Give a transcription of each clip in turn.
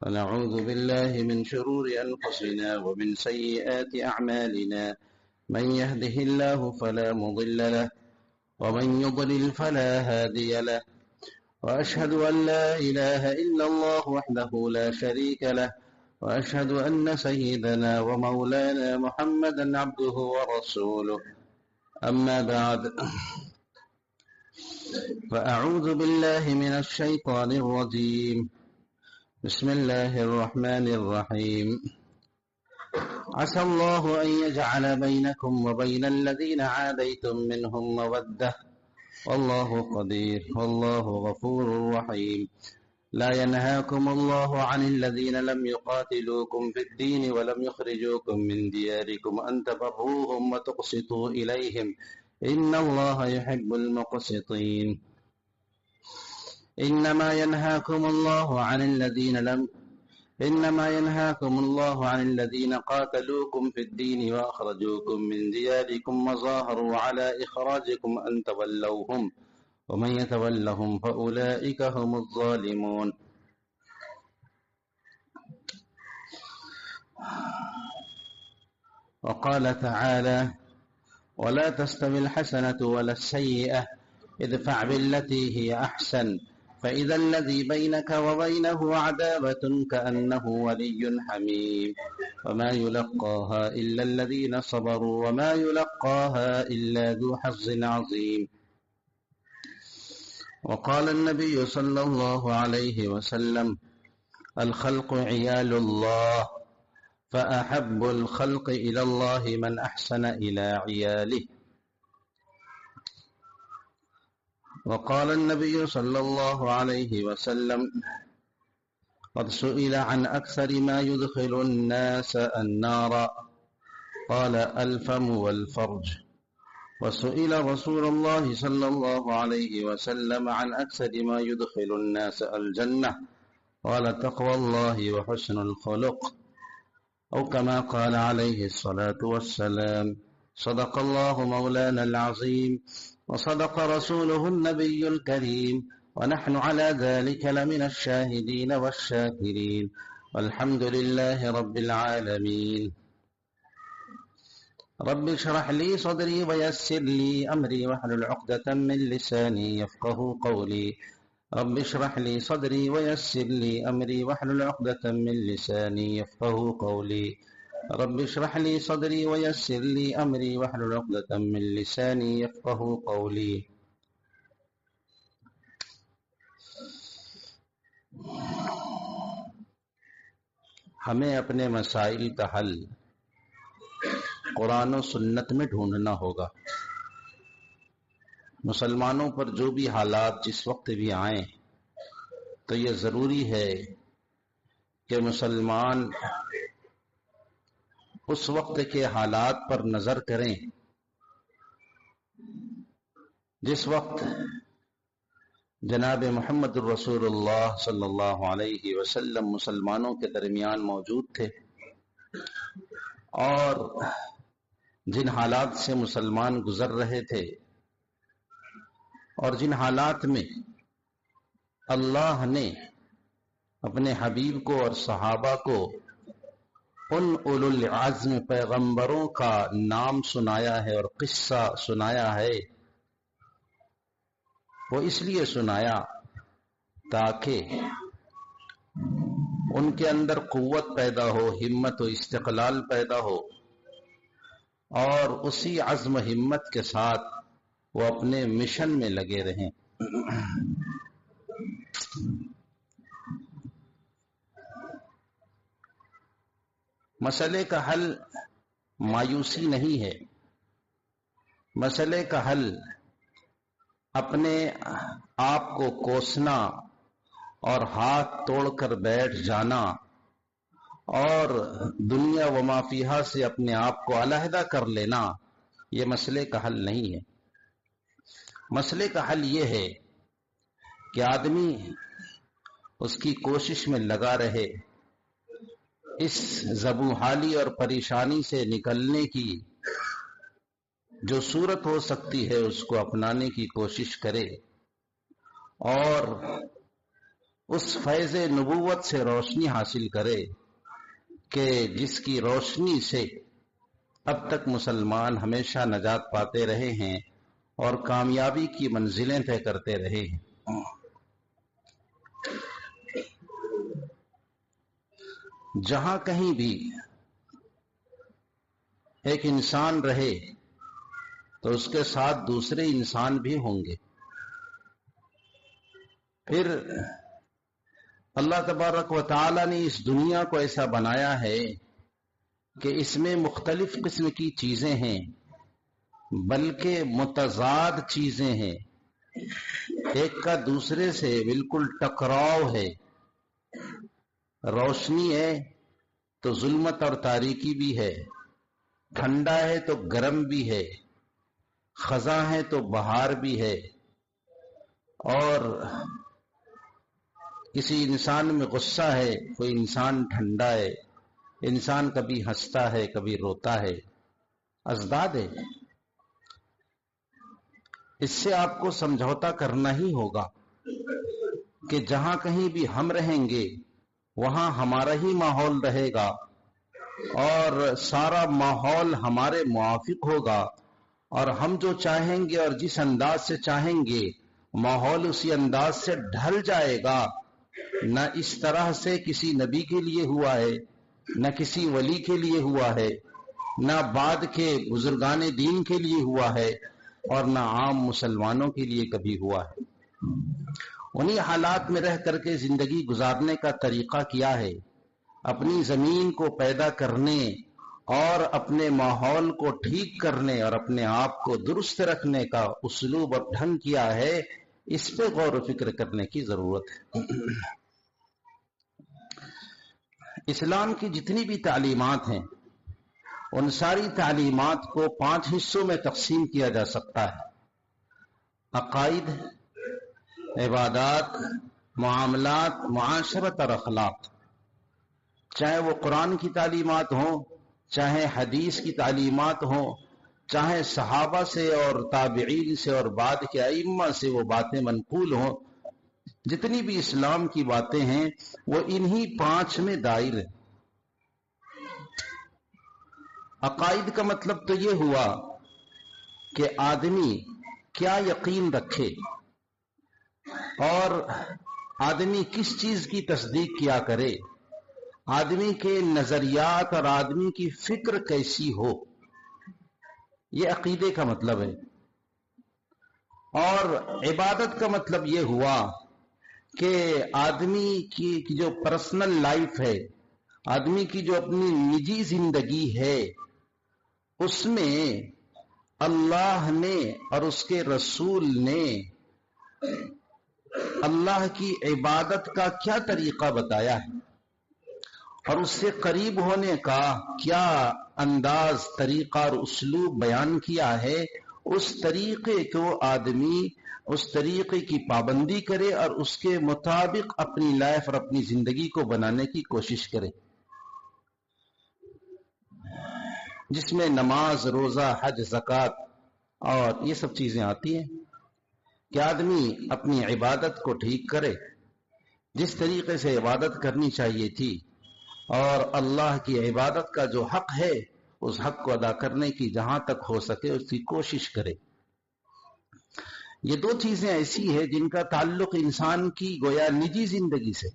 ونعوذ بالله من شرور أنفسنا ومن سيئات أعمالنا من يهده الله فلا مضل له ومن يضلل فلا هادي له وأشهد أن لا إله إلا الله وحده لا شريك له وأشهد أن سيدنا ومولانا محمدا عبده ورسوله أما بعد فأعوذ بالله من الشيطان الرجيم بسم الله الرحمن الرحيم عسى الله أن يجعل بينكم وبين الذين عاديتم منهم مودة والله قدير والله غفور رحيم لا ينهاكم الله عن الذين لم يقاتلوكم في الدين ولم يخرجوكم من دياركم أن تبروهم وتقسطوا إليهم إن الله يحب المقسطين إنما ينهاكم الله عن الذين قاتلوكم في الدين وأخرجوكم من دياركم وظاهروا على إخراجكم أن تولوهم ومن يتولهم فأولئك هم الظالمون وقال تعالى ولا تستوي الحسنة ولا السيئة ادفع بالتي هي أحسن فإذا الذي بينك وبينه عداوة كأنه ولي حميم وما يلقاها إلا الذين صبروا وما يلقاها إلا ذو حظ عظيم وقال النبي صلى الله عليه وسلم الخلق عيال الله فأحب الخلق إلى الله من أحسن إلى عياله وقال النبي صلى الله عليه وسلم قد سئل عن أكثر ما يدخل الناس النار قال الفم والفرج وسئل رسول الله صلى الله عليه وسلم عن أكثر ما يدخل الناس الجنة قال تقوى الله وحسن الخلق أو كما قال عليه الصلاة والسلام صدق الله مولانا العظيم وصدق رسوله النبي الكريم ونحن على ذلك لمن الشاهدين والشاكرين والحمد لله رب العالمين رب اشرح لي صدري ويسر لي أمري واحلل عقدة من لساني يفقه قولي رب اشرح لي صدري ويسر لي أمري واحلل عقدة من لساني يفقه قولي رب اشرح لي صدري ويسر لي أمري واحلل عقدة من لساني يفقه قولي ہمیں اپنے مسائل کا حل قرآن و سنت میں ڈھونڈنا ہوگا۔ مسلمانوں پر جو بھی حالات جس وقت بھی آئیں تو یہ ضروری ہے کہ مسلمان اس وقت کے حالات پر نظر کریں جس وقت جناب محمد الرسول اللہ صلی اللہ علیہ وسلم مسلمانوں کے درمیان موجود تھے، اور جن حالات سے مسلمان گزر رہے تھے اور جن حالات میں اللہ نے اپنے حبیب کو اور صحابہ کو ان اولو العزم پیغمبروں کا نام سنایا ہے اور قصہ سنایا ہے، وہ اس لیے سنایا تاکہ ان کے اندر قوت پیدا ہو، ہمت و استقلال پیدا ہو، اور اسی عزم و ہمت کے ساتھ وہ اپنے مشن میں لگے رہیں۔ مسئلے کا حل مایوسی نہیں ہے، مسئلے کا حل اپنے آپ کو کوسنا اور ہاتھ توڑ کر بیٹھ جانا اور دنیا و ما فیہا سے اپنے آپ کو علیحدہ کر لینا، یہ مسئلے کا حل نہیں ہے۔ مسئلے کا حل یہ ہے کہ آدمی اس کی کوشش میں لگا رہے، اس زبوحالی اور پریشانی سے نکلنے کی جو صورت ہو سکتی ہے اس کو اپنانے کی کوشش کرے، اور اس فیض نبوت سے روشنی حاصل کرے کہ جس کی روشنی سے اب تک مسلمان ہمیشہ نجات پاتے رہے ہیں اور کامیابی کی منزلیں طے کرتے رہے ہیں۔ جہاں کہیں بھی ایک انسان رہے تو اس کے ساتھ دوسرے انسان بھی ہوں گے۔ پھر اللہ تبارک و تعالی نے اس دنیا کو ایسا بنایا ہے کہ اس میں مختلف قسم کی چیزیں ہیں، بلکہ متضاد چیزیں ہیں، ایک کا دوسرے سے بالکل ٹکراؤ ہے۔ روشنی ہے تو ظلمت اور تاریکی بھی ہے، ٹھنڈا ہے تو گرم بھی ہے، خزاں ہے تو بہار بھی ہے، اور کسی انسان میں غصہ ہے، کوئی انسان ٹھنڈا ہے، انسان کبھی ہنستا ہے کبھی روتا ہے، ازداد ہے۔ اس سے آپ کو سمجھوتا کرنا ہی ہوگا کہ جہاں کہیں بھی ہم رہیں گے وہاں ہمارا ہی ماحول رہے گا اور سارا ماحول ہمارے موافق ہوگا، اور ہم جو چاہیں گے اور جس انداز سے چاہیں گے ماحول اسی انداز سے ڈھل جائے گا۔ نہ اس طرح سے کسی نبی کے لیے ہوا ہے، نہ کسی ولی کے لیے ہوا ہے، نہ بعد کے بزرگان دین کے لیے ہوا ہے، اور نہ عام مسلمانوں کے لیے کبھی ہوا ہے۔ انہی حالات میں رہ کر کے زندگی گزارنے کا طریقہ کیا ہے؟ اپنی زمین کو پیدا کرنے اور اپنے ماحول کو ٹھیک کرنے اور اپنے آپ کو درست رکھنے کا اسلوب اور ڈھنگ کیا ہے، اس پہ غور و فکر کرنے کی ضرورت ہے۔ اسلام کی جتنی بھی تعلیمات ہیں ان ساری تعلیمات کو 5 حصوں میں تقسیم کیا جا سکتا ہے: عقائد، عبادات، معاملات، معاشرت اور اخلاق۔ چاہے وہ قرآن کی تعلیمات ہوں، چاہے حدیث کی تعلیمات ہوں، چاہے صحابہ سے اور تابعین سے اور بعد کے ائمہ سے وہ باتیں منقول ہوں، جتنی بھی اسلام کی باتیں ہیں وہ انہی 5 میں دائر ہیں۔ عقائد کا مطلب تو یہ ہوا کہ آدمی کیا یقین رکھے اور آدمی کس چیز کی تصدیق کیا کرے، آدمی کے نظریات اور آدمی کی فکر کیسی ہو، یہ عقیدے کا مطلب ہے۔ اور عبادت کا مطلب یہ ہوا کہ آدمی کی جو پرسنل لائف ہے، آدمی کی جو اپنی نجی زندگی ہے، اس میں اللہ نے اور اس کے رسول نے اللہ کی عبادت کا کیا طریقہ بتایا ہے اور اس سے قریب ہونے کا کیا انداز، طریقہ اور اسلوب بیان کیا ہے، اس طریقے کو آدمی اس طریقے کی پابندی کرے اور اس کے مطابق اپنی لائف اور اپنی زندگی کو بنانے کی کوشش کرے، جس میں نماز، روزہ، حج، زکوٰۃ اور یہ سب چیزیں آتی ہیں کہ آدمی اپنی عبادت کو ٹھیک کرے، جس طریقے سے عبادت کرنی چاہیے تھی، اور اللہ کی عبادت کا جو حق ہے اس حق کو ادا کرنے کی جہاں تک ہو سکے اس کی کوشش کرے۔ یہ 2 چیزیں ایسی ہیں جن کا تعلق انسان کی گویا نجی زندگی سے۔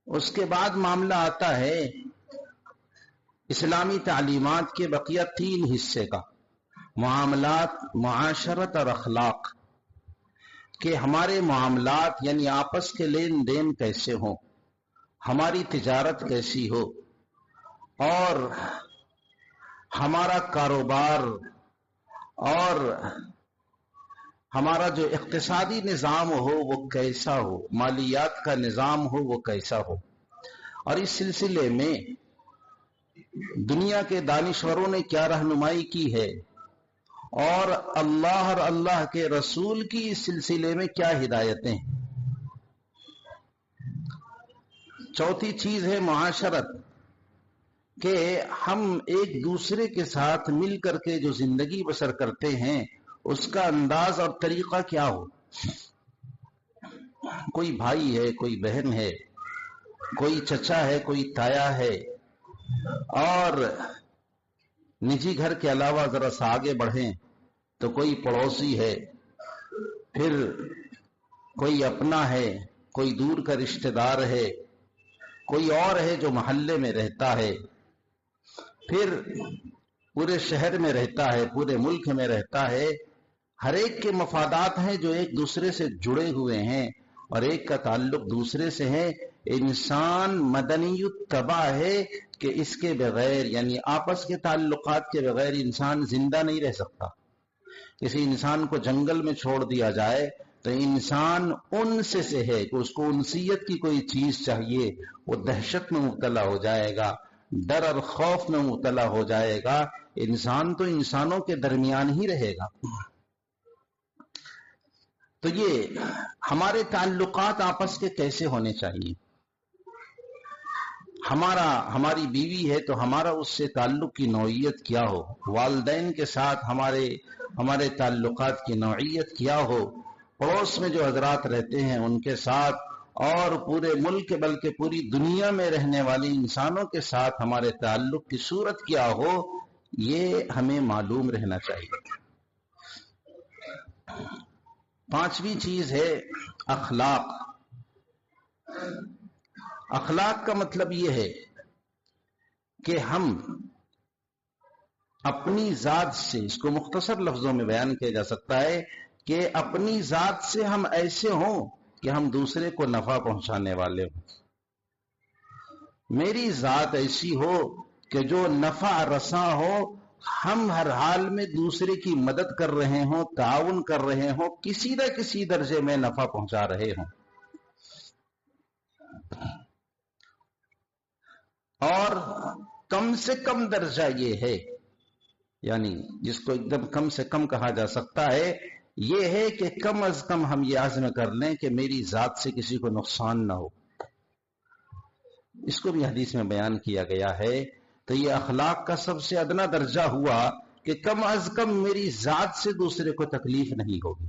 اس کے بعد معاملہ آتا ہے اسلامی تعلیمات کے بقیہ 3 حصے کا: معاملات، معاشرت اور اخلاق، کہ ہمارے معاملات یعنی آپس کے لین دین کیسے ہوں، ہماری تجارت کیسی ہو، اور ہمارا کاروبار اور ہمارا جو اقتصادی نظام ہو وہ کیسا ہو، مالیات کا نظام ہو وہ کیسا ہو۔ اور اس سلسلے میں دنیا کے دانشوروں نے کیا رہنمائی کی ہے اور اللہ اور اللہ کے رسول کی اس سلسلے میں کیا ہدایتیں ہیں۔ چوتھی چیز ہے معاشرت، کہ ہم ایک دوسرے کے ساتھ مل کر کے جو زندگی بسر کرتے ہیں اس کا انداز اور طریقہ کیا ہو۔ کوئی بھائی ہے، کوئی بہن ہے، کوئی چچا ہے، کوئی تایا ہے، اور نجی گھر کے علاوہ ذرا سا آگے بڑھیں تو کوئی پڑوسی ہے، پھر کوئی اپنا ہے، کوئی دور کا رشتہ دار ہے، کوئی اور ہے جو محلے میں رہتا ہے، پھر پورے شہر میں رہتا ہے، پورے ملک میں رہتا ہے۔ ہر ایک کے مفادات ہیں جو ایک دوسرے سے جڑے ہوئے ہیں اور ایک کا تعلق دوسرے سے ہے۔ انسان مدنی الطبع ہے کہ اس کے بغیر، یعنی آپس کے تعلقات کے بغیر انسان زندہ نہیں رہ سکتا۔ کسی انسان کو جنگل میں چھوڑ دیا جائے تو انسان انس سے ہے کہ اس کو انسیت کی کوئی چیز چاہیے، وہ دہشت میں مبتلا ہو جائے گا، ڈر اور خوف میں مبتلا ہو جائے گا۔ انسان تو انسانوں کے درمیان ہی رہے گا۔ تو یہ ہمارے تعلقات آپس کے کیسے ہونے چاہیے؟ ہماری بیوی ہے تو ہمارا اس سے تعلق کی نوعیت کیا ہو، والدین کے ساتھ ہمارے تعلقات کی نوعیت کیا ہو، پڑوس میں جو حضرات رہتے ہیں ان کے ساتھ، اور پورے ملک بلکہ پوری دنیا میں رہنے والی انسانوں کے ساتھ ہمارے تعلق کی صورت کیا ہو، یہ ہمیں معلوم رہنا چاہیے۔ پانچویں چیز ہے اخلاق۔ اخلاق کا مطلب یہ ہے کہ ہم اپنی ذات سے، اس کو مختصر لفظوں میں بیان کیا جا سکتا ہے کہ اپنی ذات سے ہم ایسے ہوں کہ ہم دوسرے کو نفع پہنچانے والے ہوں۔ میری ذات ایسی ہو کہ جو نفع رساں ہو، ہم ہر حال میں دوسرے کی مدد کر رہے ہوں، تعاون کر رہے ہوں، کسی نہ کسی درجے میں نفع پہنچا رہے ہوں۔ اور کم سے کم درجہ یہ ہے، یعنی جس کو ایک دم کم سے کم کہا جا سکتا ہے، یہ ہے کہ کم از کم ہم یہ عزم کر لیں کہ میری ذات سے کسی کو نقصان نہ ہو۔ اس کو بھی حدیث میں بیان کیا گیا ہے۔ تو یہ اخلاق کا سب سے ادنا درجہ ہوا کہ کم از کم میری ذات سے دوسرے کو تکلیف نہیں ہوگی۔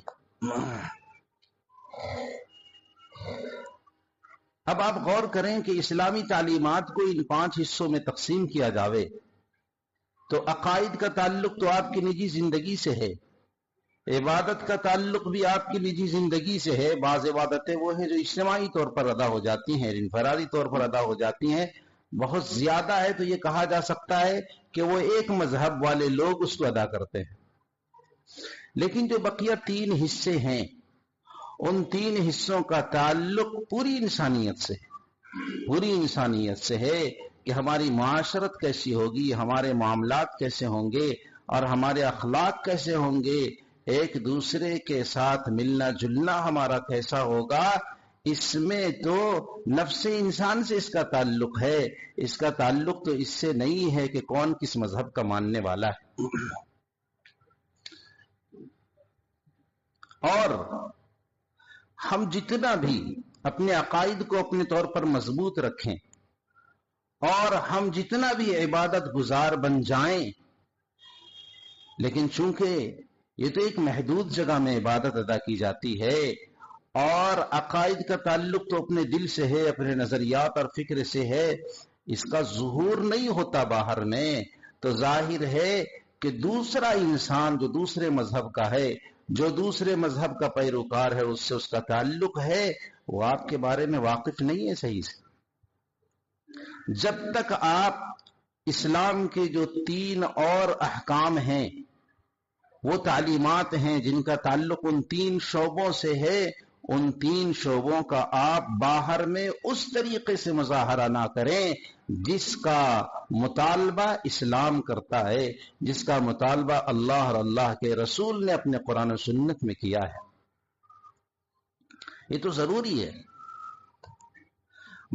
اب آپ غور کریں کہ اسلامی تعلیمات کو ان 5 حصوں میں تقسیم کیا جاوے تو عقائد کا تعلق تو آپ کی نجی زندگی سے ہے، عبادت کا تعلق بھی آپ کی نجی زندگی سے ہے۔ بعض عبادتیں وہ ہیں جو اجتماعی طور پر ادا ہو جاتی ہیں، انفرادی طور پر ادا ہو جاتی ہیں۔ بہت زیادہ ہے تو یہ کہا جا سکتا ہے کہ وہ ایک مذہب والے لوگ اس کو ادا کرتے ہیں۔ لیکن جو بقیہ 3 حصے ہیں، ان 3 حصوں کا تعلق پوری انسانیت سے ہے کہ ہماری معاشرت کیسی ہوگی، ہمارے معاملات کیسے ہوں گے، اور ہمارے اخلاق کیسے ہوں گے، ایک دوسرے کے ساتھ ملنا جلنا ہمارا کیسا ہوگا۔ اس میں تو نفس انسان سے اس کا تعلق ہے، اس کا تعلق تو اس سے نہیں ہے کہ کون کس مذہب کا ماننے والا ہے۔ اور ہم جتنا بھی اپنے عقائد کو اپنے طور پر مضبوط رکھیں اور ہم جتنا بھی عبادت گزار بن جائیں، لیکن چونکہ یہ تو ایک محدود جگہ میں عبادت ادا کی جاتی ہے اور عقائد کا تعلق تو اپنے دل سے ہے، اپنے نظریات اور فکر سے ہے، اس کا ظہور نہیں ہوتا باہر میں، تو ظاہر ہے کہ دوسرا انسان جو دوسرے مذہب کا ہے، جو دوسرے مذہب کا پیروکار ہے، اس سے اس کا تعلق ہے، وہ آپ کے بارے میں واقف نہیں ہے صحیح سے۔ جب تک آپ اسلام کے جو 3 اور احکام ہیں، وہ تعلیمات ہیں جن کا تعلق ان 3 شعبوں سے ہے، ان 3 شعبوں کا آپ باہر میں اس طریقے سے مظاہرہ نہ کریں جس کا مطالبہ اسلام کرتا ہے، جس کا مطالبہ اللہ اور اللہ کے رسول نے اپنے قرآن و سنت میں کیا ہے۔ یہ تو ضروری ہے۔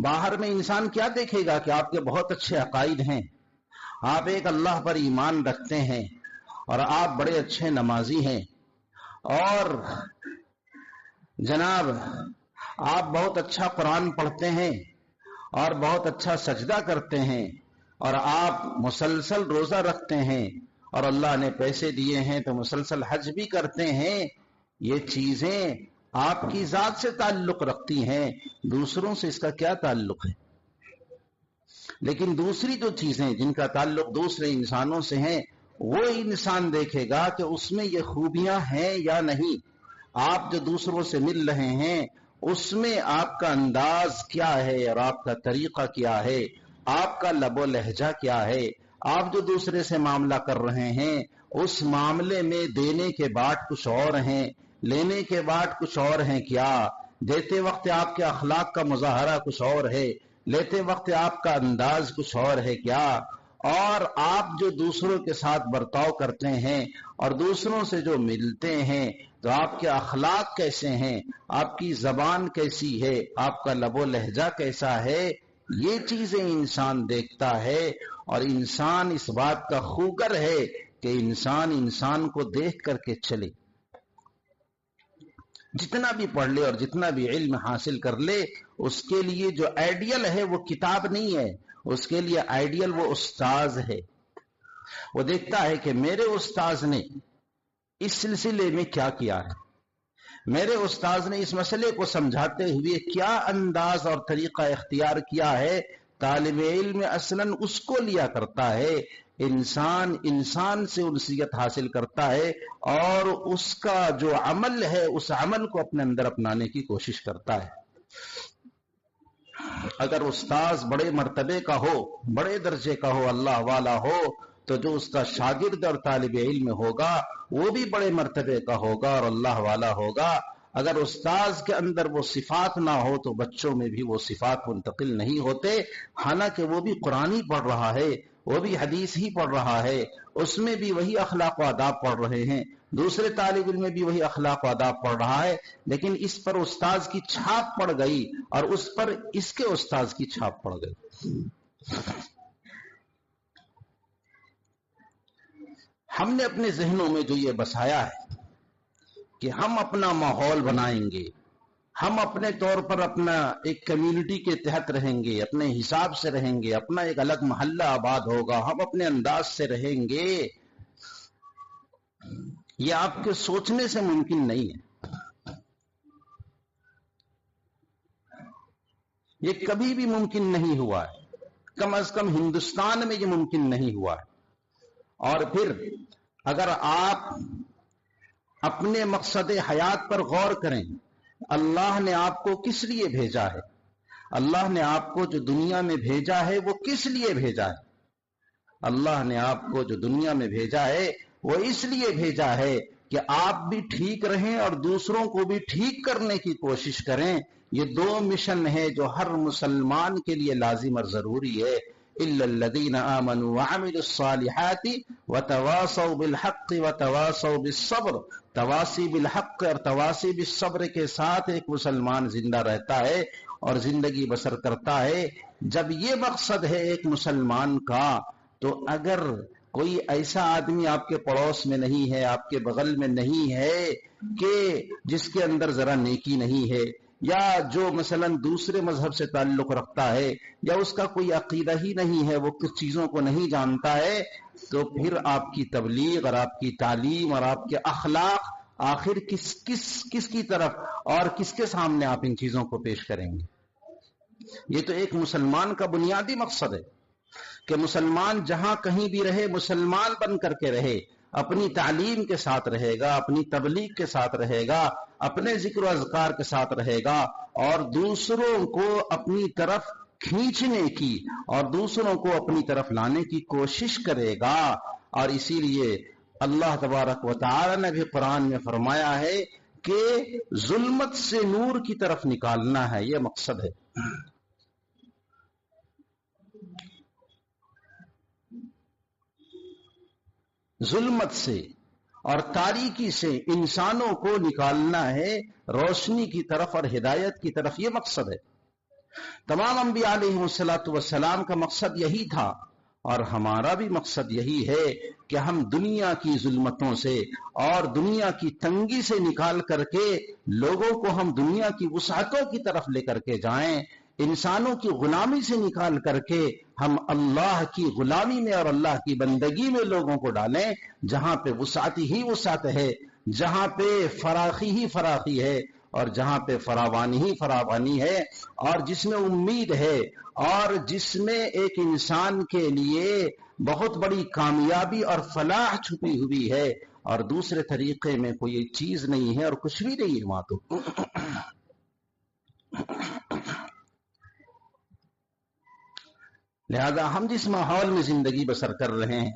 باہر میں انسان کیا دیکھے گا کہ آپ کے بہت اچھے عقائد ہیں، آپ ایک اللہ پر ایمان رکھتے ہیں اور آپ بڑے اچھے نمازی ہیں، اور جناب آپ بہت اچھا قرآن پڑھتے ہیں اور بہت اچھا سجدہ کرتے ہیں، اور آپ مسلسل روزہ رکھتے ہیں، اور اللہ نے پیسے دیے ہیں تو مسلسل حج بھی کرتے ہیں۔ یہ چیزیں آپ کی ذات سے تعلق رکھتی ہیں، دوسروں سے اس کا کیا تعلق ہے؟ لیکن دوسری جو چیزیں جن کا تعلق دوسرے انسانوں سے ہیں، وہ انسان دیکھے گا کہ اس میں یہ خوبیاں ہیں یا نہیں۔ آپ جو دوسروں سے مل رہے ہیں اس میں آپ کا انداز کیا ہے اور آپ کا طریقہ کیا ہے، آپ کا لب و لہجہ کیا ہے، آپ جو دوسرے سے معاملہ کر رہے ہیں اس معاملے میں دینے کے بعد کچھ اور ہیں، لینے کے بعد کچھ اور ہیں کیا؟ دیتے وقت آپ کے اخلاق کا مظاہرہ کچھ اور ہے، لیتے وقت آپ کا انداز کچھ اور ہے کیا؟ اور آپ جو دوسروں کے ساتھ برتاؤ کرتے ہیں اور دوسروں سے جو ملتے ہیں تو آپ کے اخلاق کیسے ہیں، آپ کی زبان کیسی ہے، آپ کا لب و لہجہ کیسا ہے، یہ چیزیں انسان دیکھتا ہے۔ اور انسان اس بات کا خوگر ہے کہ انسان کو دیکھ کر کے چلے، جتنا بھی پڑھ لے اور جتنا بھی علم حاصل کر لے، اس کے لیے جو آئیڈیل ہے وہ کتاب نہیں ہے، اس کے لیے آئیڈیل وہ استاذ ہے۔ وہ دیکھتا ہے کہ میرے استاذ نے اس سلسلے میں کیا کیا ہے، میرے استاذ نے اس مسئلے کو سمجھاتے ہوئے کیا انداز اور طریقہ اختیار کیا ہے۔ طالب علم اصلاً اس کو لیا کرتا ہے، انسان سے انسیت حاصل کرتا ہے اور اس کا جو عمل ہے اس عمل کو اپنے اندر اپنانے کی کوشش کرتا ہے۔ اگر استاذ بڑے مرتبے کا ہو، بڑے درجے کا ہو، اللہ والا ہو، تو جو اس کا شاگرد اور طالب علم ہوگا وہ بھی بڑے مرتبے کا ہوگا اور اللہ والا ہوگا۔ اگر استاذ کے اندر وہ صفات نہ ہو تو بچوں میں بھی وہ صفات منتقل نہیں ہوتے، حالانکہ وہ بھی قرآن ہی پڑھ رہا ہے، وہ بھی حدیث ہی پڑھ رہا ہے، اس میں بھی وہی اخلاق و آداب پڑھ رہے ہیں، دوسرے طالب علم میں بھی وہی اخلاق و آداب پڑھ رہا ہے، لیکن اس پر استاذ کی چھاپ پڑ گئی اور اس پر اس کے استاذ کی چھاپ پڑ گئی۔ ہم نے اپنے ذہنوں میں جو یہ بسایا ہے کہ ہم اپنا ماحول بنائیں گے، ہم اپنے طور پر اپنا ایک کمیونٹی کے تحت رہیں گے، اپنے حساب سے رہیں گے، اپنا ایک الگ محلہ آباد ہوگا، ہم اپنے انداز سے رہیں گے، یہ آپ کے سوچنے سے ممکن نہیں ہے، یہ کبھی بھی ممکن نہیں ہوا ہے، کم از کم ہندوستان میں یہ ممکن نہیں ہوا ہے۔ اور پھر اگر آپ اپنے مقصد حیات پر غور کریں، اللہ نے آپ کو کس لیے بھیجا ہے، اللہ نے آپ کو جو دنیا میں بھیجا ہے وہ کس لیے بھیجا ہے؟ اللہ نے آپ کو جو دنیا میں بھیجا ہے وہ اس لیے بھیجا ہے کہ آپ بھی ٹھیک رہیں اور دوسروں کو بھی ٹھیک کرنے کی کوشش کریں۔ یہ دو مشن ہے جو ہر مسلمان کے لیے لازم اور ضروری ہے۔ الا الذين امنوا وعملوا الصالحات وتواصوا بالحق وتواصوا بالصبر، تواصی بالحق اور تواصی بالصبر کے ساتھ ایک مسلمان زندہ رہتا ہے اور زندگی بسر کرتا ہے۔ جب یہ مقصد ہے ایک مسلمان کا، تو اگر کوئی ایسا آدمی آپ کے پڑوس میں نہیں ہے، آپ کے بغل میں نہیں ہے کہ جس کے اندر ذرا نیکی نہیں ہے، یا جو مثلا دوسرے مذہب سے تعلق رکھتا ہے، یا اس کا کوئی عقیدہ ہی نہیں ہے، وہ کچھ چیزوں کو نہیں جانتا ہے، تو پھر آپ کی تبلیغ اور آپ کی تعلیم اور آپ کے اخلاق آخر کس کی طرف اور کس کے سامنے آپ ان چیزوں کو پیش کریں گے؟ یہ تو ایک مسلمان کا بنیادی مقصد ہے کہ مسلمان جہاں کہیں بھی رہے مسلمان بن کر کے رہے، اپنی تعلیم کے ساتھ رہے گا، اپنی تبلیغ کے ساتھ رہے گا، اپنے ذکر و اذکار کے ساتھ رہے گا، اور دوسروں کو اپنی طرف کھینچنے کی اور دوسروں کو اپنی طرف لانے کی کوشش کرے گا۔ اور اسی لیے اللہ تبارک و تعالی نے بھی قرآن میں فرمایا ہے کہ ظلمت سے نور کی طرف نکالنا ہے، یہ مقصد ہے۔ ظلمت سے اور تاریکی سے انسانوں کو نکالنا ہے روشنی کی طرف اور ہدایت کی طرف، یہ مقصد ہے۔ تمام انبیاء علیہ السلام کا مقصد یہی تھا، اور ہمارا بھی مقصد یہی ہے کہ ہم دنیا کی ظلمتوں سے اور دنیا کی تنگی سے نکال کر کے لوگوں کو ہم دنیا کی وسعتوں کی طرف لے کر کے جائیں، انسانوں کی غلامی سے نکال کر کے ہم اللہ کی غلامی میں اور اللہ کی بندگی میں لوگوں کو ڈالیں، جہاں پہ وسعت ہی وسعت ہے، جہاں پہ فراخی ہی فراخی ہے، اور جہاں پہ فراوانی ہی فراوانی ہے، اور جس میں امید ہے، اور جس میں ایک انسان کے لیے بہت بڑی کامیابی اور فلاح چھپی ہوئی ہے، اور دوسرے طریقے میں کوئی چیز نہیں ہے اور کچھ بھی نہیں ہے وہاں تو۔ لہذا ہم جس ماحول میں زندگی بسر کر رہے ہیں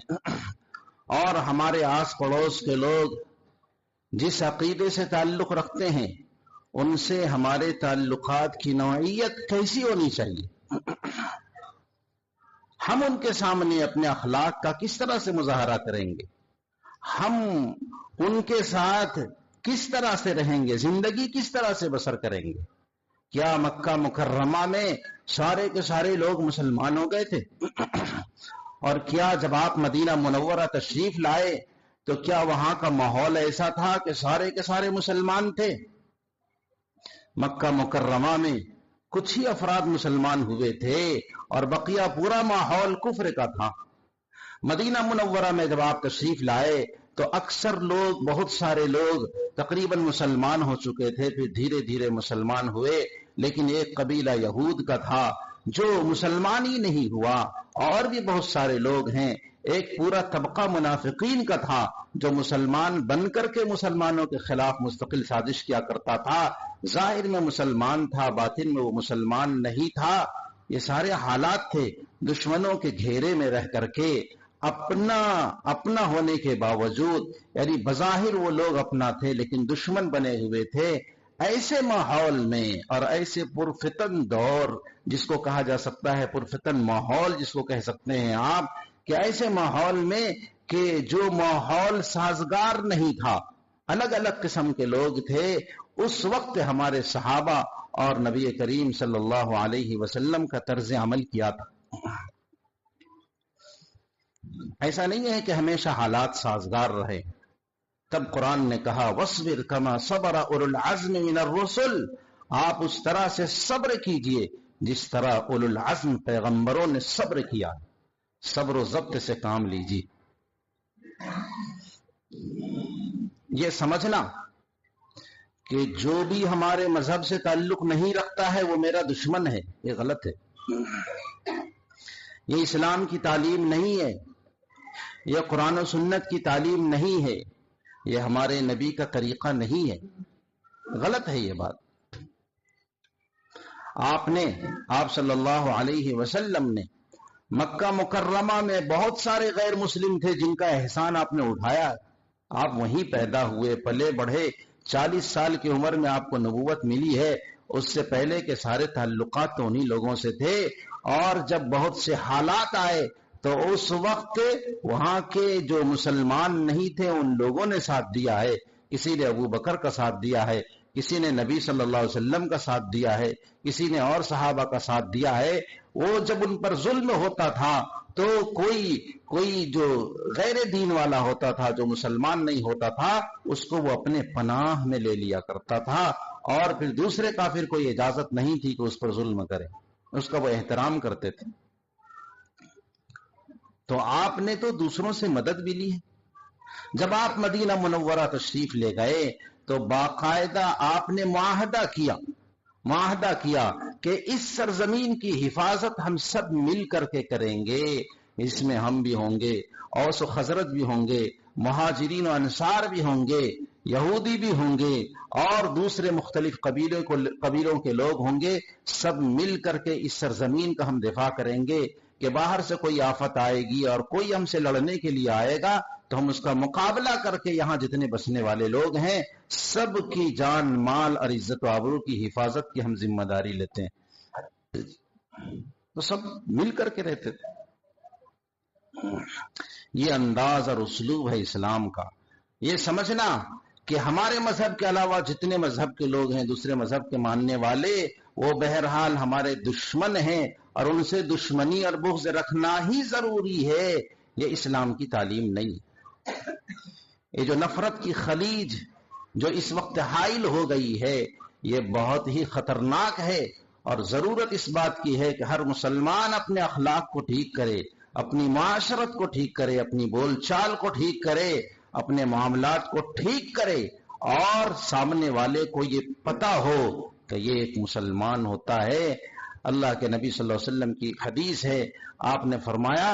اور ہمارے آس پڑوس کے لوگ جس عقیدے سے تعلق رکھتے ہیں، ان سے ہمارے تعلقات کی نوعیت کیسی ہونی چاہیے؟ ہم ان کے سامنے اپنے اخلاق کا کس طرح سے مظاہرہ کریں گے؟ ہم ان کے ساتھ کس طرح سے رہیں گے؟ زندگی کس طرح سے بسر کریں گے؟ کیا مکہ مکرمہ میں سارے کے سارے لوگ مسلمان ہو گئے تھے؟ اور کیا جب آپ مدینہ منورہ تشریف لائے تو کیا وہاں کا ماحول ایسا تھا کہ سارے کے سارے مسلمان تھے؟ مکہ مکرمہ میں کچھ ہی افراد مسلمان ہوئے تھے اور بقیہ پورا ماحول کفر کا تھا۔ مدینہ منورہ میں جب آپ تشریف لائے تو اکثر لوگ، بہت سارے لوگ تقریباً مسلمان ہو چکے تھے، پھر دھیرے دھیرے مسلمان ہوئے، لیکن ایک قبیلہ یہود کا تھا جو مسلمان ہی نہیں ہوا، اور بھی بہت سارے لوگ ہیں۔ ایک پورا طبقہ منافقین کا تھا جو مسلمان بن کر کے مسلمانوں کے خلاف مستقل سازش کیا کرتا تھا، ظاہر میں مسلمان تھا، باطن میں وہ مسلمان نہیں تھا۔ یہ سارے حالات تھے۔ دشمنوں کے گھیرے میں رہ کر کے اپنا ہونے کے باوجود، یعنی بظاہر وہ لوگ اپنا تھے لیکن دشمن بنے ہوئے تھے۔ ایسے ماحول میں اور ایسے پرفتن دور جس کو کہا جا سکتا ہے، پرفتن ماحول جس کو کہہ سکتے ہیں آپ، کہ ایسے ماحول میں کہ جو ماحول سازگار نہیں تھا، الگ الگ قسم کے لوگ تھے، اس وقت ہمارے صحابہ اور نبی کریم صلی اللہ علیہ وسلم کا طرز عمل کیا تھا۔ ایسا نہیں ہے کہ ہمیشہ حالات سازگار رہے۔ تب قرآن نے کہا وَاصْبِرْ كَمَا صَبَرَ أُولُو الْعَزْمِ مِنَ الرُّسُلِ، آپ اس طرح سے صبر کیجئے جس طرح اولو العزم پیغمبروں نے صبر کیا۔ صبر و ضبط سے کام لیجئے۔ یہ سمجھنا کہ جو بھی ہمارے مذہب سے تعلق نہیں رکھتا ہے وہ میرا دشمن ہے، یہ غلط ہے۔ یہ اسلام کی تعلیم نہیں ہے، یہ قرآن و سنت کی تعلیم نہیں ہے، یہ ہمارے نبی کا طریقہ نہیں ہے، غلط ہے یہ بات۔ آپ صلی اللہ علیہ وسلم نے مکہ مکرمہ میں بہت سارے غیر مسلم تھے جن کا احسان آپ نے اٹھایا۔ آپ وہیں پیدا ہوئے، پلے بڑھے، 40 سال کی عمر میں آپ کو نبوت ملی ہے، اس سے پہلے کے سارے تعلقات تو انہی لوگوں سے تھے، اور جب بہت سے حالات آئے تو اس وقت وہاں کے جو مسلمان نہیں تھے ان لوگوں نے ساتھ دیا ہے۔ کسی نے ابو بکر کا ساتھ دیا ہے، کسی نے نبی صلی اللہ علیہ وسلم کا ساتھ دیا ہے، کسی نے اور صحابہ کا ساتھ دیا ہے۔ وہ جب ان پر ظلم ہوتا تھا تو کوئی جو غیر دین والا ہوتا تھا، جو مسلمان نہیں ہوتا تھا، اس کو وہ اپنے پناہ میں لے لیا کرتا تھا، اور پھر دوسرے کافر کو یہ اجازت نہیں تھی کہ اس پر ظلم کرے، اس کا وہ احترام کرتے تھے۔ تو آپ نے تو دوسروں سے مدد بھی لی ہے۔ جب آپ مدینہ منورہ تشریف لے گئے تو باقاعدہ آپ نے معاہدہ کیا کہ اس سرزمین کی حفاظت ہم سب مل کر کے کریں گے۔ اس میں ہم بھی ہوں گے، اوس و خزرج بھی ہوں گے، مہاجرین و انصار بھی ہوں گے، یہودی بھی ہوں گے، اور دوسرے مختلف قبیلوں کے لوگ ہوں گے، سب مل کر کے اس سرزمین کا ہم دفاع کریں گے کہ باہر سے کوئی آفت آئے گی اور کوئی ہم سے لڑنے کے لیے آئے گا تو ہم اس کا مقابلہ کر کے یہاں جتنے بسنے والے لوگ ہیں سب کی جان، مال اور عزت و آبرو کی حفاظت کی ہم ذمہ داری لیتے ہیں۔ تو سب مل کر کے رہتے تھے۔ یہ انداز اور اسلوب ہے اسلام کا۔ یہ سمجھنا کہ ہمارے مذہب کے علاوہ جتنے مذہب کے لوگ ہیں، دوسرے مذہب کے ماننے والے، وہ بہرحال ہمارے دشمن ہیں اور ان سے دشمنی اور بغض رکھنا ہی ضروری ہے، یہ اسلام کی تعلیم نہیں۔ یہ جو نفرت کی خلیج جو اس وقت حائل ہو گئی ہے، یہ بہت ہی خطرناک ہے، اور ضرورت اس بات کی ہے کہ ہر مسلمان اپنے اخلاق کو ٹھیک کرے، اپنی معاشرت کو ٹھیک کرے، اپنی بول چال کو ٹھیک کرے، اپنے معاملات کو ٹھیک کرے، اور سامنے والے کو یہ پتا ہو کہ یہ ایک مسلمان ہوتا ہے۔ اللہ کے نبی صلی اللہ علیہ وسلم کی حدیث ہے، آپ نے فرمایا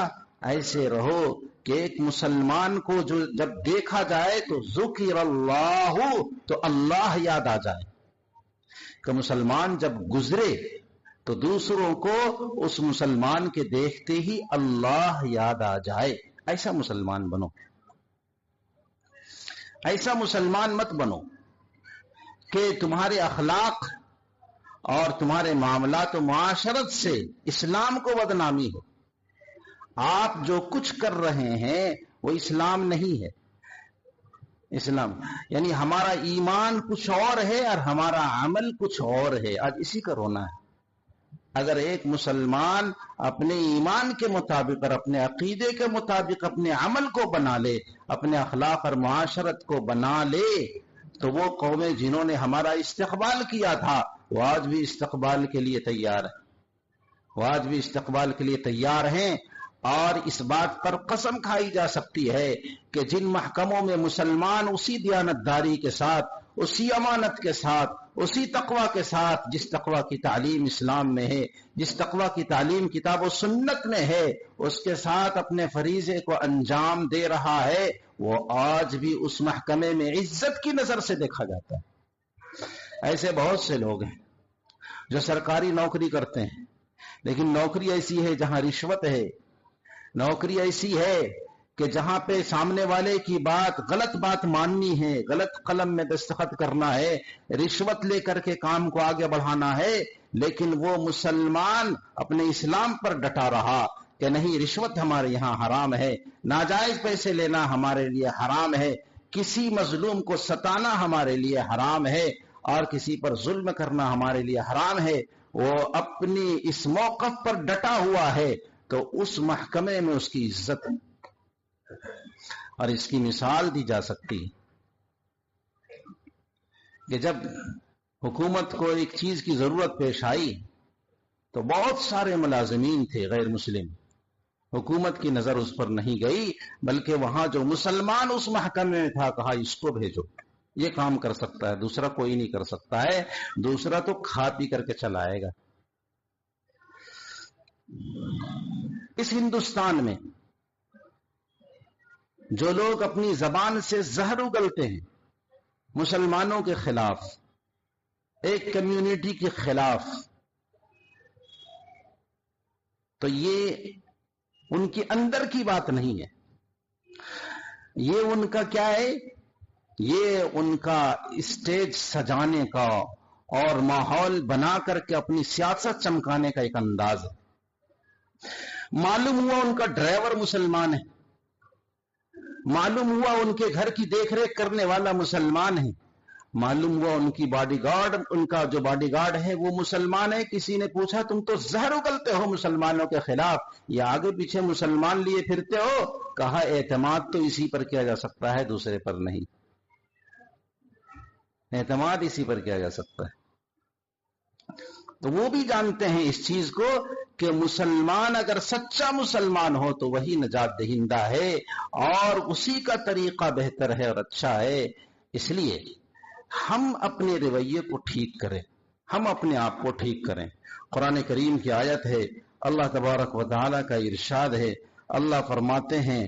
ایسے رہو کہ ایک مسلمان کو جو جب دیکھا جائے تو ذکر اللہ، تو اللہ یاد آ جائے، کہ مسلمان جب گزرے تو دوسروں کو اس مسلمان کے دیکھتے ہی اللہ یاد آ جائے۔ ایسا مسلمان بنو، ایسا مسلمان مت بنو کہ تمہارے اخلاق اور تمہارے معاملات و معاشرت سے اسلام کو بدنامی ہو۔ آپ جو کچھ کر رہے ہیں وہ اسلام نہیں ہے۔ اسلام یعنی ہمارا ایمان کچھ اور ہے اور ہمارا عمل کچھ اور ہے۔ آج اسی کا رونا ہے۔ اگر ایک مسلمان اپنے ایمان کے مطابق اور اپنے عقیدے کے مطابق اپنے عمل کو بنا لے، اپنے اخلاق اور معاشرت کو بنا لے، تو وہ قومیں جنہوں نے ہمارا استقبال کیا تھا وہ آج بھی استقبال کے لیے تیار ہیں، وہ آج بھی استقبال کے لیے تیار ہیں۔ اور اس بات پر قسم کھائی جا سکتی ہے کہ جن محکموں میں مسلمان اسی دیانتداری کے ساتھ، اسی امانت کے ساتھ، اسی تقوی کے ساتھ، جس تقوی کی تعلیم اسلام میں ہے، جس تقوی کی تعلیم کتاب و سنت میں ہے، اس کے ساتھ اپنے فریضے کو انجام دے رہا ہے، وہ آج بھی اس محکمے میں عزت کی نظر سے دیکھا جاتا ہے۔ ایسے بہت سے لوگ ہیں جو سرکاری نوکری کرتے ہیں، لیکن نوکری ایسی ہے جہاں رشوت ہے، نوکری ایسی ہے کہ جہاں پہ سامنے والے کی بات، غلط بات ماننی ہے، غلط قلم میں دستخط کرنا ہے، رشوت لے کر کے کام کو آگے بڑھانا ہے، لیکن وہ مسلمان اپنے اسلام پر ڈٹا رہا کہ نہیں، رشوت ہمارے یہاں حرام ہے، ناجائز پیسے لینا ہمارے لیے حرام ہے، کسی مظلوم کو ستانا ہمارے لیے حرام ہے، اور کسی پر ظلم کرنا ہمارے لیے حرام ہے۔ وہ اپنی اس موقف پر ڈٹا ہوا ہے تو اس محکمے میں اس کی عزت ہے۔ اور اس کی مثال دی جا سکتی کہ جب حکومت کو ایک چیز کی ضرورت پیش آئی تو بہت سارے ملازمین تھے غیر مسلم، حکومت کی نظر اس پر نہیں گئی، بلکہ وہاں جو مسلمان اس محکمے میں تھا کہا اس کو بھیجو، یہ کام کر سکتا ہے، دوسرا کوئی نہیں کر سکتا ہے، دوسرا تو کھا پی کر کے چلائے گا۔ اس ہندوستان میں جو لوگ اپنی زبان سے زہر اگلتے ہیں مسلمانوں کے خلاف، ایک کمیونٹی کے خلاف، تو یہ ان کی اندر کی بات نہیں ہے، یہ ان کا کیا ہے، یہ ان کا اسٹیج سجانے کا اور ماحول بنا کر کے اپنی سیاست چمکانے کا ایک انداز ہے۔ معلوم ہوا ان کا ڈرائیور مسلمان ہے، معلوم ہوا ان کے گھر کی دیکھ ریکھ کرنے والا مسلمان ہے، معلوم ہوا ان کی باڈی گارڈ، ان کا جو باڈی گارڈ ہے وہ مسلمان ہے۔ کسی نے پوچھا تم تو زہر اگلتے ہو مسلمانوں کے خلاف، یا آگے پیچھے مسلمان لیے پھرتے ہو؟ کہا اعتماد تو اسی پر کیا جا سکتا ہے، دوسرے پر نہیں، اعتماد اسی پر کیا جا سکتا ہے۔ تو وہ بھی جانتے ہیں اس چیز کو کہ مسلمان اگر سچا مسلمان ہو تو وہی نجات دہندہ ہے، اور اسی کا طریقہ بہتر ہے اور اچھا ہے۔ اس لیے ہم اپنے رویے کو ٹھیک کریں، ہم اپنے آپ کو ٹھیک کریں۔ قرآن کریم کی آیت ہے، اللہ تبارک و تعالی کا ارشاد ہے، اللہ فرماتے ہیں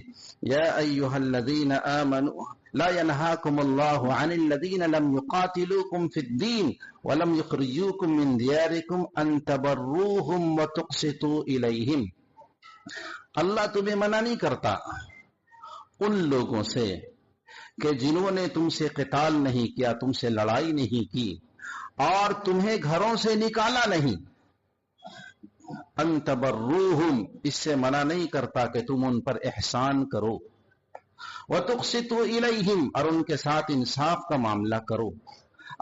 یا ایھا الذین آمنوا لا ينهاكم الله عن الذين لم يقاتلوكم في الدين ولم يخرجوكم من دياركم ان تبروهم وتقسطوا اليهم۔ اللہ تمہیں منع نہیں کرتا ان لوگوں سے کہ جنہوں نے تم سے قتال نہیں کیا، تم سے لڑائی نہیں کی اور تمہیں گھروں سے نکالا نہیں، ان تبروہم، اس سے منع نہیں کرتا کہ تم ان پر احسان کرو، وتقسطوا الیہم، اور ان کے ساتھ انصاف کا معاملہ کرو۔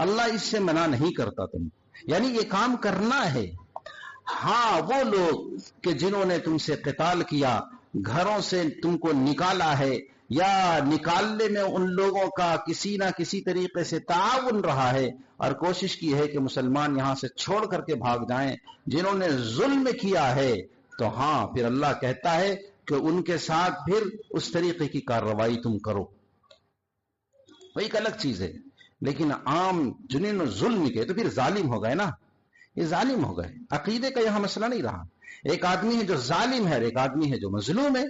اللہ اس سے منع نہیں کرتا تم، یعنی یہ کام کرنا ہے۔ ہاں وہ لوگ کہ جنہوں نے تم سے قتال کیا، گھروں سے تم کو نکالا ہے، یا نکالنے میں ان لوگوں کا کسی نہ کسی طریقے سے تعاون رہا ہے اور کوشش کی ہے کہ مسلمان یہاں سے چھوڑ کر کے بھاگ جائیں، جنہوں نے ظلم کیا ہے، تو ہاں پھر اللہ کہتا ہے کہ ان کے ساتھ پھر اس طریقے کی کارروائی تم کرو۔ وہ ایک الگ چیز ہے لیکن عام جنہیں ظلم کے تو پھر ظالم ہو گئے نا، یہ ظالم ہو گئے. عقیدے کا یہاں مسئلہ نہیں رہا. ایک آدمی ہے جو ظالم ہے اور ایک آدمی ہے جو مظلوم ہے.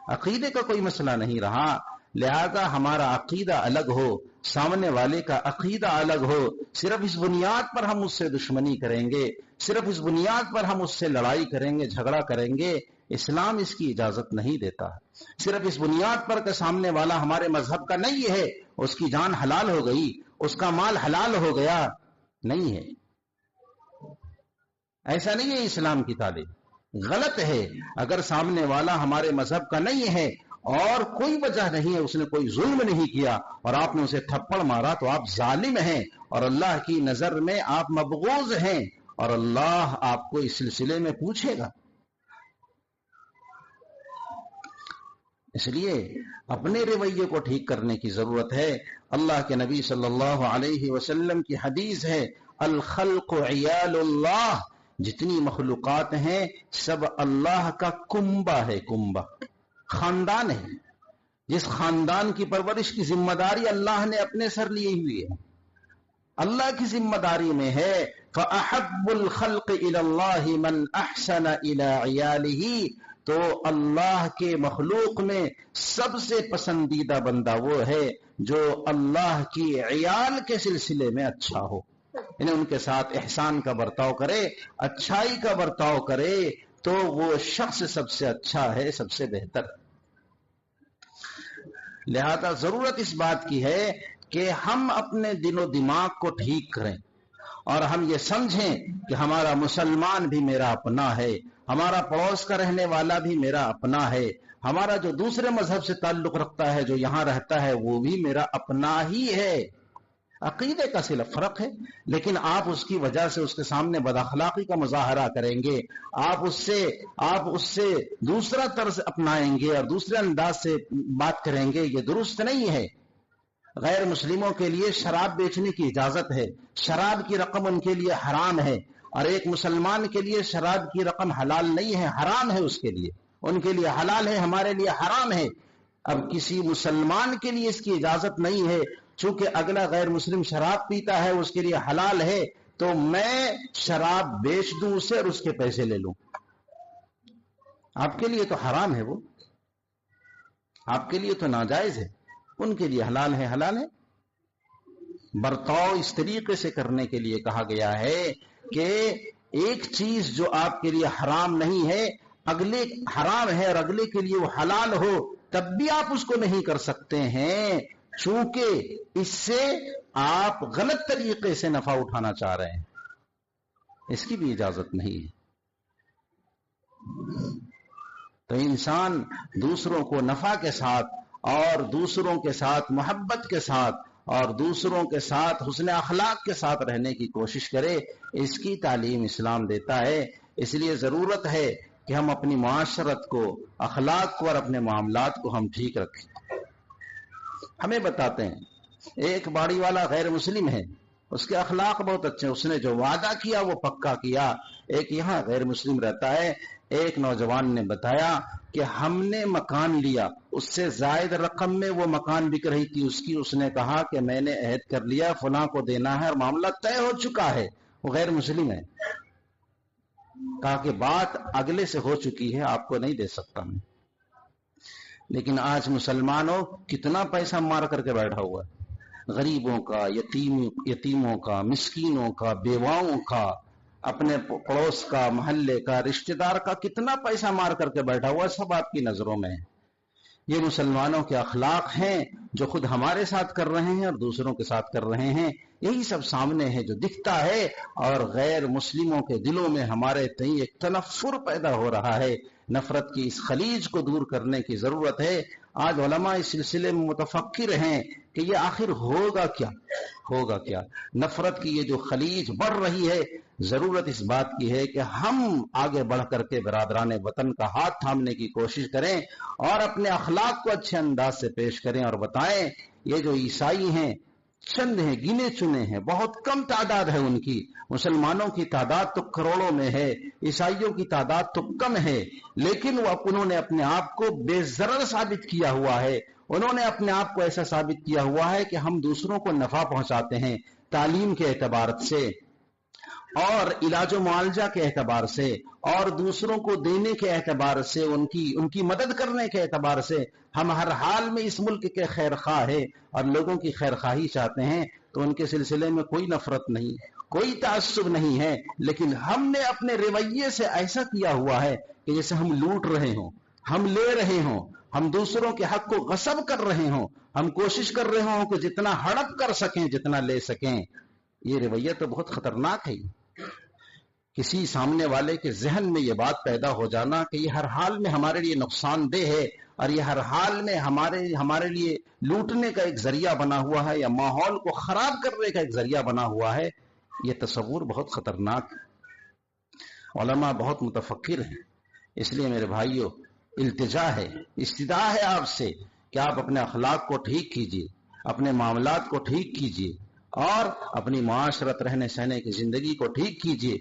عقیدے کا کوئی مسئلہ نہیں رہا. لہذا ہمارا عقیدہ الگ ہو، سامنے والے کا عقیدہ الگ ہو. صرف اس بنیاد پر ہم اس سے دشمنی کریں گے، صرف اس بنیاد پر ہم اس سے لڑائی کریں گے، جھگڑا کریں گے، اسلام اس کی اجازت نہیں دیتا. صرف اس بنیاد پر کہ سامنے والا ہمارے مذہب کا نہیں ہے، اس کی جان حلال ہو گئی، اس کا مال حلال ہو گیا، نہیں ہے. ایسا نہیں ہے اسلام کی تعلیم. غلط ہے. اگر سامنے والا ہمارے مذہب کا نہیں ہے اور کوئی وجہ نہیں ہے، اس نے کوئی ظلم نہیں کیا اور آپ نے اسے تھپڑ مارا، تو آپ ظالم ہیں اور اللہ کی نظر میں آپ مبغوض ہیں اور اللہ آپ کو اس سلسلے میں پوچھے گا. اس لیے اپنے رویے کو ٹھیک کرنے کی ضرورت ہے. اللہ کے نبی صلی اللہ علیہ وسلم کی حدیث ہے، الخلق عیال اللہ، جتنی مخلوقات ہیں سب اللہ کا کنبہ ہے. کنبہ خاندان ہے. جس خاندان کی پرورش کی ذمہ داری اللہ نے اپنے سر لی ہوئی ہے، اللہ کی ذمہ داری میں ہے. فَأَحَبُّ الْخَلْقِ إِلَى اللَّهِ مَنْ أَحْسَنَ إِلَى عِيَالِهِ، تو اللہ کے مخلوق میں سب سے پسندیدہ بندہ وہ ہے جو اللہ کی عیال کے سلسلے میں اچھا ہو، یعنی ان کے ساتھ احسان کا برتاؤ کرے، اچھائی کا برتاؤ کرے، تو وہ شخص سب سے اچھا ہے، سب سے بہتر. لہذا ضرورت اس بات کی ہے کہ ہم اپنے دل و دماغ کو ٹھیک کریں اور ہم یہ سمجھیں کہ ہمارا مسلمان بھی میرا اپنا ہے، ہمارا پڑوس کا رہنے والا بھی میرا اپنا ہے، ہمارا جو دوسرے مذہب سے تعلق رکھتا ہے، جو یہاں رہتا ہے، وہ بھی میرا اپنا ہی ہے. عقیدے کا صرف فرق ہے، لیکن آپ اس کی وجہ سے اس کے سامنے بد اخلاقی کا مظاہرہ کریں گے، آپ اس سے دوسرا طرز اپنائیں گے اور دوسرے انداز سے بات کریں گے، یہ درست نہیں ہے. غیر مسلموں کے لیے شراب بیچنے کی اجازت ہے، شراب کی رقم ان کے لیے حرام ہے، اور ایک مسلمان کے لیے شراب کی رقم حلال نہیں ہے، حرام ہے. اس کے لیے، ان کے لیے حلال ہے، ہمارے لیے حرام ہے. اب کسی مسلمان کے لیے اس کی اجازت نہیں ہے، چونکہ اگلا غیر مسلم شراب پیتا ہے، اس کے لیے حلال ہے، تو میں شراب بیچ دوں اسے اور اس کے پیسے لے لوں. آپ کے لیے تو حرام ہے، وہ آپ کے لیے تو ناجائز ہے، ان کے لیے حلال ہے. حلال ہے. برتاؤ اس طریقے سے کرنے کے لیے کہا گیا ہے کہ ایک چیز جو آپ کے لیے حرام نہیں ہے، اگلے حرام ہے اور اگلے کے لیے وہ حلال ہو، تب بھی آپ اس کو نہیں کر سکتے ہیں، چونکہ اس سے آپ غلط طریقے سے نفع اٹھانا چاہ رہے ہیں. اس کی بھی اجازت نہیں ہے. تو انسان دوسروں کو نفع کے ساتھ اور دوسروں کے ساتھ محبت کے ساتھ اور دوسروں کے ساتھ حسن اخلاق کے ساتھ رہنے کی کوشش کرے، اس کی تعلیم اسلام دیتا ہے. اس لیے ضرورت ہے کہ ہم اپنی معاشرت کو، اخلاق کو اور اپنے معاملات کو ہم ٹھیک رکھیں. ہمیں بتاتے ہیں ایک باڑی والا غیر مسلم ہے، اس کے اخلاق بہت اچھے ہیں، اس نے جو وعدہ کیا وہ پکا کیا. ایک یہاں غیر مسلم رہتا ہے، ایک نوجوان نے بتایا کہ ہم نے مکان لیا، اس سے زائد رقم میں وہ مکان بک رہی تھی اس نے کہا کہ میں نے عہد کر لیا فلاں کو دینا ہے اور معاملہ طے ہو چکا ہے. وہ غیر مسلم ہے. کہا کہ بات اگلے سے ہو چکی ہے، آپ کو نہیں دے سکتا میں. لیکن آج مسلمانوں کتنا پیسہ مار کر کے بیٹھا ہوا ہے، غریبوں کا، یتیموں کا، مسکینوں کا، بیواؤں کا، اپنے پڑوس کا، محلے کا، رشتہ دار کا، کتنا پیسہ مار کر کے بیٹھا ہوا ہے. سب آپ کی نظروں میں ہے. یہ مسلمانوں کے اخلاق ہیں جو خود ہمارے ساتھ کر رہے ہیں اور دوسروں کے ساتھ کر رہے ہیں. یہی سب سامنے ہے جو دکھتا ہے، اور غیر مسلموں کے دلوں میں ہمارے تئیں ایک تنفر پیدا ہو رہا ہے. نفرت کی اس خلیج کو دور کرنے کی ضرورت ہے. آج علماء اس سلسلے میں متفکر ہیں کہ یہ آخر ہوگا کیا. نفرت کی یہ جو خلیج بڑھ رہی ہے، ضرورت اس بات کی ہے کہ ہم آگے بڑھ کر کے برادران وطن کا ہاتھ تھامنے کی کوشش کریں اور اپنے اخلاق کو اچھے انداز سے پیش کریں اور بتائیں یہ جو عیسائی ہیں چند ہیں، گنے چنے ہیں، بہت کم تعداد ہے ان کی. مسلمانوں کی تعداد تو کروڑوں میں ہے، عیسائیوں کی تعداد تو کم ہے، لیکن انہوں نے اپنے آپ کو بے ضرر ثابت کیا ہوا ہے. انہوں نے اپنے آپ کو ایسا ثابت کیا ہوا ہے کہ ہم دوسروں کو نفع پہنچاتے ہیں تعلیم کے اعتبار سے اور علاج و معالجہ کے اعتبار سے اور دوسروں کو دینے کے اعتبار سے ان کی مدد کرنے کے اعتبار سے ہم ہر حال میں اس ملک کے خیر خواہ ہے اور لوگوں کی خیر خواہی چاہتے ہیں، تو ان کے سلسلے میں کوئی نفرت نہیں، کوئی تعصب نہیں ہے، لیکن ہم نے اپنے رویے سے ایسا کیا ہوا ہے کہ جیسے ہم لوٹ رہے ہوں، ہم لے رہے ہوں، ہم دوسروں کے حق کو غصب کر رہے ہوں، ہم کوشش کر رہے ہوں کہ جتنا ہڑپ کر سکیں جتنا لے سکیں۔ یہ رویہ تو بہت خطرناک ہے۔ کسی سامنے والے کے ذہن میں یہ بات پیدا ہو جانا کہ یہ ہر حال میں ہمارے لیے نقصان دہ ہے اور یہ ہر حال میں ہمارے لیے لوٹنے کا ایک ذریعہ بنا ہوا ہے یا ماحول کو خراب کرنے کا ایک ذریعہ بنا ہوا ہے، یہ تصور بہت خطرناک ہے۔ علماء بہت متفکر ہیں، اس لیے میرے بھائیوں التجا ہے، استدعا ہے آپ سے کہ آپ اپنے اخلاق کو ٹھیک کیجیے، اپنے معاملات کو ٹھیک کیجیے اور اپنی معاشرت رہنے سہنے کی زندگی کو ٹھیک کیجیے۔